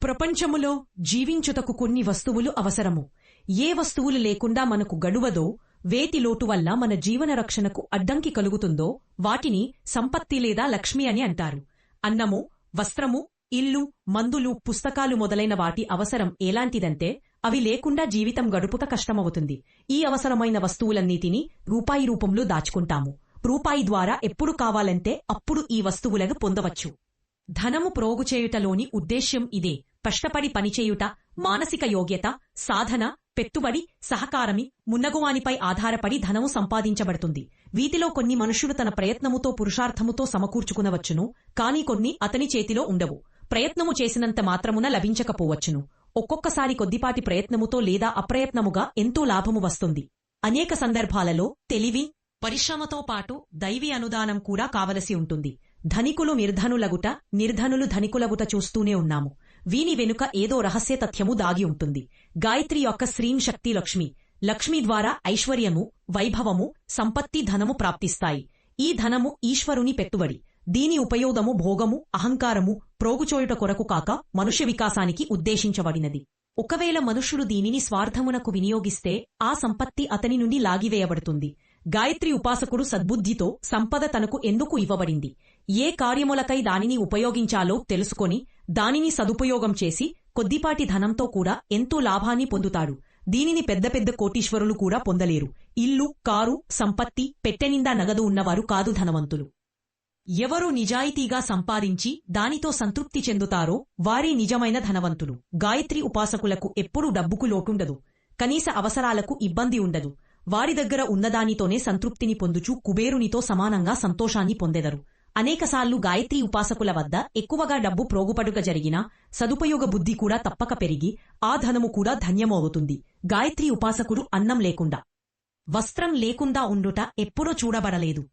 ప్రపంచములో జీవించుటకు కొన్ని వస్తువులు అవసరము. ఏ వస్తువులు లేకుండా మనకు గడువదో, వేటి లోటు వల్ల మన జీవన రక్షణకు అడ్డంకి కలుగుతుందో వాటిని సంపత్తి లేదా లక్ష్మి అని అంటారు. అన్నము, వస్త్రము, ఇల్లు, మందులు, పుస్తకాలు మొదలైన వాటి అవసరం ఎలాంటిదంటే అవి లేకుండా జీవితం గడుపుట కష్టమవుతుంది. ఈ అవసరమైన వస్తువులన్నిటినీ రూపాయి రూపంలో దాచుకుంటాము. రూపాయి ద్వారా ఎప్పుడు కావాలంటే అప్పుడు ఈ వస్తువులను పొందవచ్చు. ధనము ప్రోగుచేయుటలోని ఉద్దేశ్యం ఇదే. కష్టపడి పనిచేయుట, మానసిక యోగ్యత, సాధన, పెట్టుబడి, సహకారమి మున్నగువానిపై ఆధారపడి ధనము సంపాదించబడుతుంది. వీటిలో కొన్ని మనుష్యుడు తన ప్రయత్నముతో పురుషార్థముతో సమకూర్చుకునవచ్చును, కాని కొన్ని అతని చేతిలో ఉండవు. ప్రయత్నము చేసినంత మాత్రమున లభించకపోవచ్చును. ఒక్కొక్కసారి కొద్దిపాటి ప్రయత్నముతో లేదా అప్రయత్నముగా ఎంతో లాభము వస్తుంది. అనేక సందర్భాలలో తెలివి, పరిశ్రమతో పాటు దైవీ అనుదానం కూడా కావలసి ఉంటుంది. ధనికులు నిర్ధనులగుట, నిర్ధనులు ధనికులగుట చూస్తూనే ఉన్నాము. వీని వెనుక ఏదో రహస్య తథ్యము దాగి ఉంటుంది. గాయత్రి యొక్క శ్రీం శక్తి లక్ష్మి. లక్ష్మి ద్వారా ఐశ్వర్యము, వైభవము, సంపత్తి, ధనము ప్రాప్తిస్తాయి. ఈ ధనము ఈశ్వరుని పెట్టుబడి. దీని ఉపయోగము భోగము, అహంకారము, ప్రోగుచోయుట కొరకు కాక మనుష్య వికాసానికి ఉద్దేశించబడినది. ఒకవేళ మనుష్యుడు దీనిని స్వార్థమునకు వినియోగిస్తే ఆ సంపత్తి అతని నుండి లాగివేయబడుతుంది. గాయత్రి ఉపాసకుడు సద్బుద్ధితో సంపద తనకు ఎందుకు ఇవ్వబడింది, ఏ కార్యములకై దానిని ఉపయోగించాలో తెలుసుకొని దానిని సదుపయోగం చేసి కొద్దిపాటి ధనంతో కూడా ఎంతో లాభాన్ని పొందుతాడు. దీనిని పెద్ద పెద్ద కోటీశ్వరులు కూడా పొందలేరు. ఇల్లు, కారు, సంపత్తి, పెట్టెనిండా నగదు ఉన్నవారు కాదు ధనవంతులు. ఎవరు నిజాయితీగా సంపాదించి దానితో సంతృప్తి చెందుతారో వారే నిజమైన ధనవంతులు. గాయత్రి ఉపాసకులకు ఎప్పుడూ డబ్బుకు లోటుండదు. కనీస అవసరాలకు ఇబ్బంది ఉండదు. వారి దగ్గర ఉన్నదానితోనే సంతృప్తిని పొందుచూ కుబేరునితో సమానంగా సంతోషాన్ని పొందెదరు. అనేకసార్లు గాయత్రి ఉపాసకుల వద్ద ఎక్కువగా డబ్బు ప్రోగుపడుక జరిగినా సదుపయోగ బుద్ధి కూడా తప్పక పెరిగి ఆ ధనము కూడా ధన్యమవుతుంది. గాయత్రి ఉపాసకుడు అన్నం లేకుండా, వస్త్రం లేకుండా ఉండుట ఎప్పుడూ చూడబడలేదు.